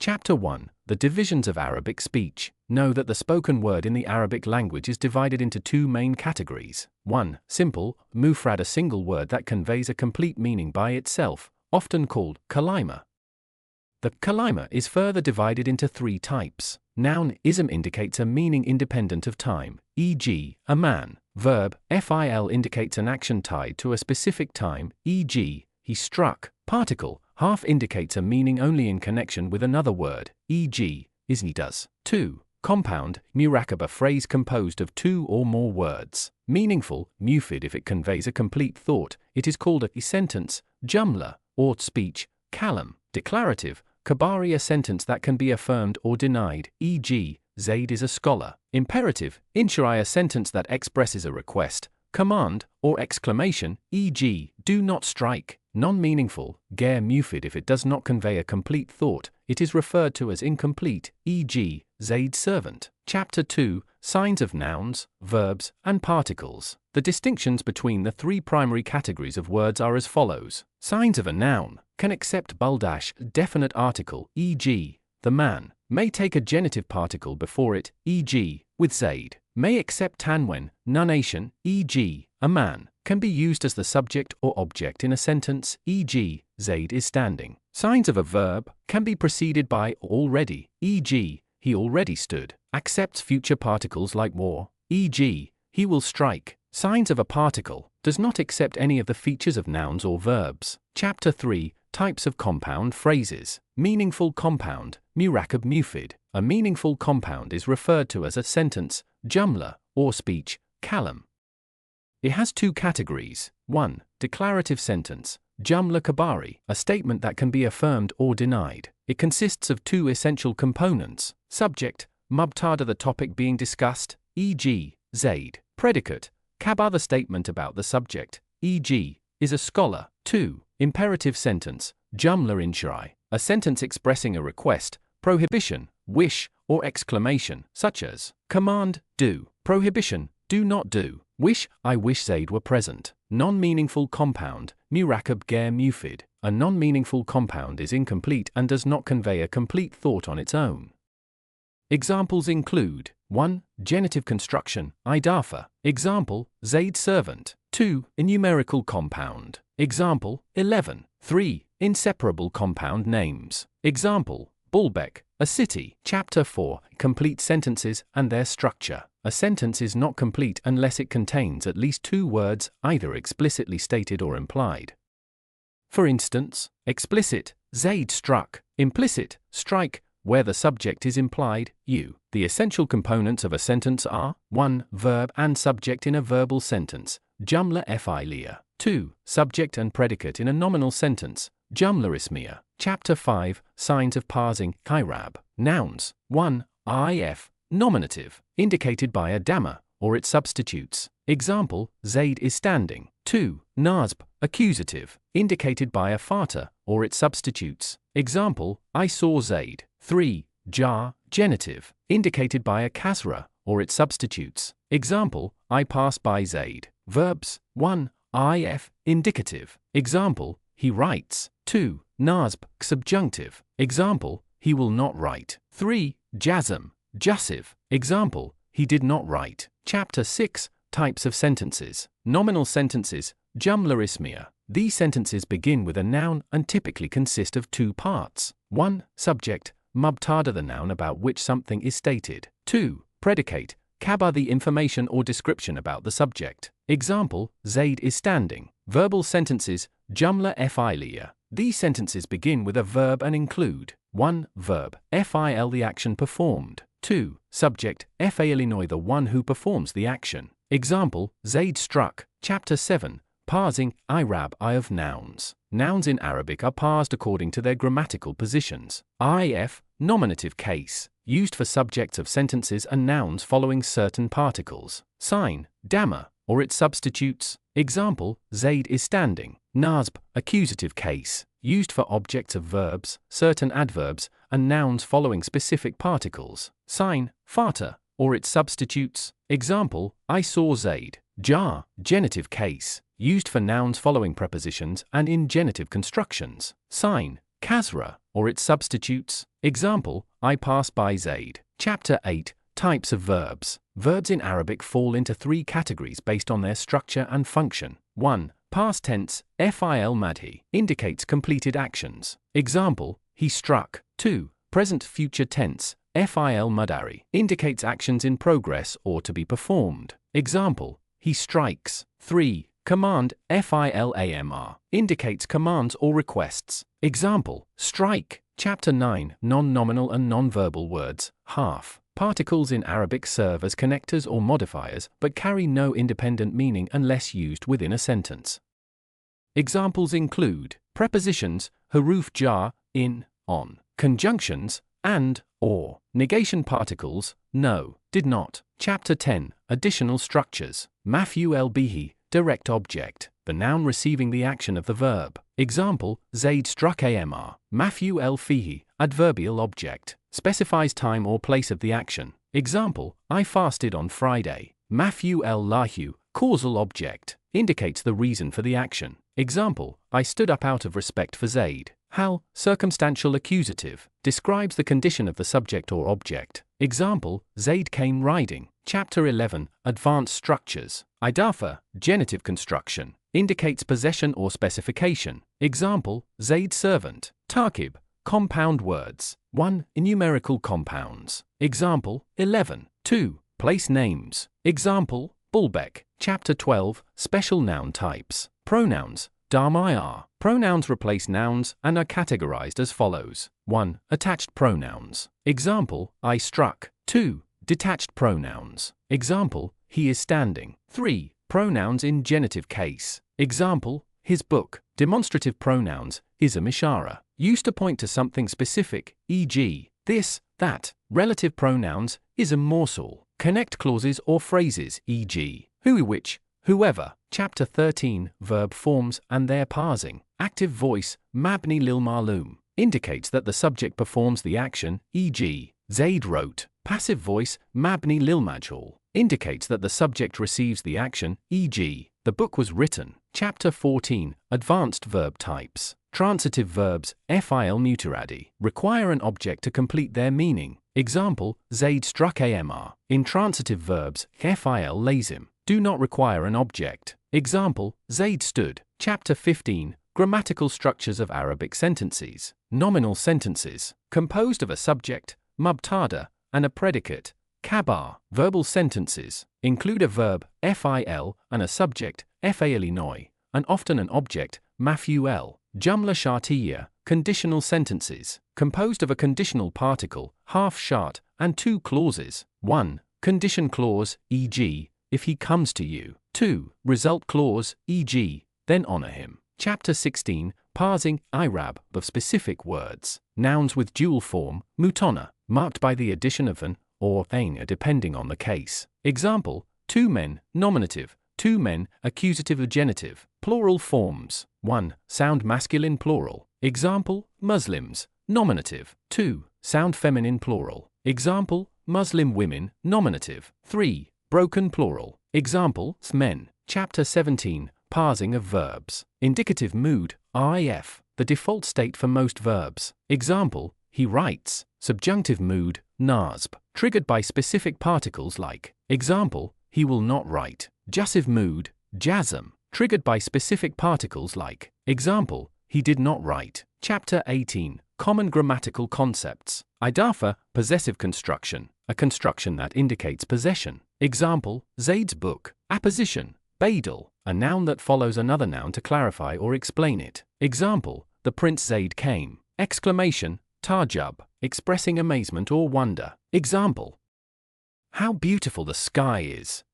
Chapter 1. The divisions of Arabic speech. Know that the spoken word in the Arabic language is divided into two main categories. 1. Simple, mufrad, a single word that conveys a complete meaning by itself, often called kalima. The kalima is further divided into three types. Noun, ism, indicates a meaning independent of time, e.g., a man. Verb, fil, indicates an action tied to a specific time, e.g., he struck. Particle, half, indicates a meaning only in connection with another word, e.g., he does. 2. Compound, murakab, a phrase composed of two or more words. Meaningful, mufid, if it conveys a complete thought, it is called a sentence, jumla, or speech, kalam. Declarative, kabari, a sentence that can be affirmed or denied, e.g., Zaid is a scholar. Imperative, insharai, a sentence that expresses a request, command, or exclamation, e.g., do not strike. Non-meaningful, ghair mufid, if it does not convey a complete thought, it is referred to as incomplete, e.g., Zaid's servant. Chapter 2. Signs of nouns, verbs, and particles. The distinctions between the three primary categories of words are as follows. Signs of a noun can accept baldash, definite article, e.g., the man, may take a genitive particle before it, e.g., with Zaid, may accept tanwen, nunation, e.g., a man, can be used as the subject or object in a sentence, e.g., Zaid is standing. Signs of a verb can be preceded by already, e.g., he already stood, accepts future particles like war, e.g., he will strike. Signs of a particle does not accept any of the features of nouns or verbs. Chapter 3. Types of compound phrases. Meaningful compound, murakab mufid. A meaningful compound is referred to as a sentence, jumla, or speech, kalam. It has two categories. 1. Declarative sentence, jumla kabari, a statement that can be affirmed or denied. It consists of two essential components. Subject, mubtada, the topic being discussed, e.g., Zaid. Predicate, kabar, the statement about the subject, e.g., is a scholar. 2. Imperative sentence, jumla insharai, a sentence expressing a request, prohibition, wish, or exclamation, such as command, do. Prohibition, do not do. Wish, I wish Zaid were present. Non-meaningful compound, murakab ghair mufid. A non-meaningful compound is incomplete and does not convey a complete thought on its own. Examples include 1. Genitive construction, idafa. Example, Zaid's servant. 2. Numerical compound. Example, 11. 3. Inseparable compound names. Example, Baalbek, a city. Chapter 4. Complete sentences and their structure. A sentence is not complete unless it contains at least two words, either explicitly stated or implied. For instance, explicit, Zaid struck. Implicit, strike, where the subject is implied, you. The essential components of a sentence are 1. Verb and subject in a verbal sentence, jumla fi'liya. 2. Subject and predicate in a nominal sentence, jumla ismiya. Chapter 5. Signs of parsing, i'rab. Nouns. 1. If, nominative, indicated by a damma, or its substitutes. Example, Zaid is standing. 2. Nasb, accusative, indicated by a fata, or its substitutes. Example, I saw Zaid. 3. Jar, genitive, indicated by a kasra, or its substitutes. Example, I passed by Zaid. Verbs. 1. If, indicative. Example, he writes. 2. Nasb, subjunctive. Example, he will not write. 3. Jazm, jussive. Example, he did not write. Chapter 6. Types of sentences. Nominal sentences, jumla ismiya. These sentences begin with a noun and typically consist of two parts. 1. Subject, mubtada, the noun about which something is stated. 2. Predicate, kabar, the information or description about the subject. Example, Zaid is standing. Verbal sentences, jumla fi'liya. These sentences begin with a verb and include 1. Verb, fil, the action performed. 2. Subject, fa'ilinoy, the one who performs the action. Example, Zaid struck. Chapter 7. Parsing, i'rab, of nouns. Nouns in Arabic are parsed according to their grammatical positions. If, nominative case, used for subjects of sentences and nouns following certain particles. Sign, damma, or its substitutes. Example, Zaid is standing. Nasb, accusative case, used for objects of verbs, certain adverbs, and nouns following specific particles. Sign, fata, or its substitutes. Example, I saw Zaid. Jar, genitive case, used for nouns following prepositions and in genitive constructions. Sign, kasra, or its substitutes. Example, I pass by Zaid. Chapter 8, Types of Verbs. Verbs in Arabic fall into three categories based on their structure and function. 1. Past tense, fil madhi, indicates completed actions. Example, he struck. 2. Present future tense, fil mudari, indicates actions in progress or to be performed. Example, he strikes. 3. Command, fil amr, indicates commands or requests. Example, strike. Chapter 9, Non-nominal and non-verbal words. Half. Particles in Arabic serve as connectors or modifiers but carry no independent meaning unless used within a sentence. Examples include prepositions, huruf jar, in, on, conjunctions, and, or, negation particles, no, did not. Chapter 10, Additional structures. Maf'ul bihi, direct object, the noun receiving the action of the verb. Example, Zaid struck amr. Maf'ul fihi, adverbial object, specifies time or place of the action. Example, I fasted on Friday. Maf'ul lahu, causal object, indicates the reason for the action. Example, I stood up out of respect for Zaid. Hal, circumstantial accusative, describes the condition of the subject or object. Example, Zaid came riding. Chapter 11, Advanced structures. Idafa, genitive construction, indicates possession or specification. Example, Zaid's servant. Tarkib, compound words. 1. Numerical compounds. Example, 11. 2. Place names. Example, Bulbek. Chapter 12, Special noun types. Pronouns. Darmir. Pronouns replace nouns and are categorized as follows. 1. Attached pronouns. Example, I struck. 2. Detached pronouns. Example, he is standing. 3. Pronouns in genitive case. Example, his book. Demonstrative pronouns, ism ishara, used to point to something specific, e.g., this, that. Relative pronouns, ism mawsul. Connect clauses or phrases, e.g., who, which, whoever. Chapter 13, Verb forms and their parsing. Active voice, mabni lil ma'lum, indicates that the subject performs the action, e.g., Zaid wrote. Passive voice, mabni lil majhul, indicates that the subject receives the action, e.g., the book was written. Chapter 14, Advanced verb types. Transitive verbs, fil mutaradi, require an object to complete their meaning. Example, Zaid struck amr. Intransitive verbs, fil lazim, do not require an object. Example, Zaid stood. Chapter 15, Grammatical structures of Arabic sentences. Nominal sentences, composed of a subject, mubtada, and a predicate, kabar. Verbal sentences include a verb, fil, and a subject, falinoi, and often an object, maf'ul. Jumla shartiyya, conditional sentences, composed of a conditional particle, half shart, and two clauses. 1. Condition clause, e.g., if he comes to you. 2. Result clause, e.g., then honor him. Chapter 16, Parsing, I'rab, of specific words. Nouns with dual form, mutana, marked by the addition of an or ain depending on the case. Example, 2 men, nominative, 2 men, accusative or genitive. Plural forms. 1. Sound masculine plural. Example, Muslims, nominative. 2. Sound feminine plural. Example, Muslim women, nominative. 3. Broken plural. Example, men. Chapter 17, Parsing of verbs. Indicative mood, RIF, the default state for most verbs. Example, he writes. Subjunctive mood, nasb, triggered by specific particles like. Example, he will not write. Jussive mood, jazm, triggered by specific particles like. Example, he did not write. Chapter 18, Common grammatical concepts. Idafa, possessive construction, a construction that indicates possession. Example, Zaid's book. Apposition, badal, a noun that follows another noun to clarify or explain it. Example, the Prince Zaid came. Exclamation, tajab, expressing amazement or wonder. Example, how beautiful the sky is.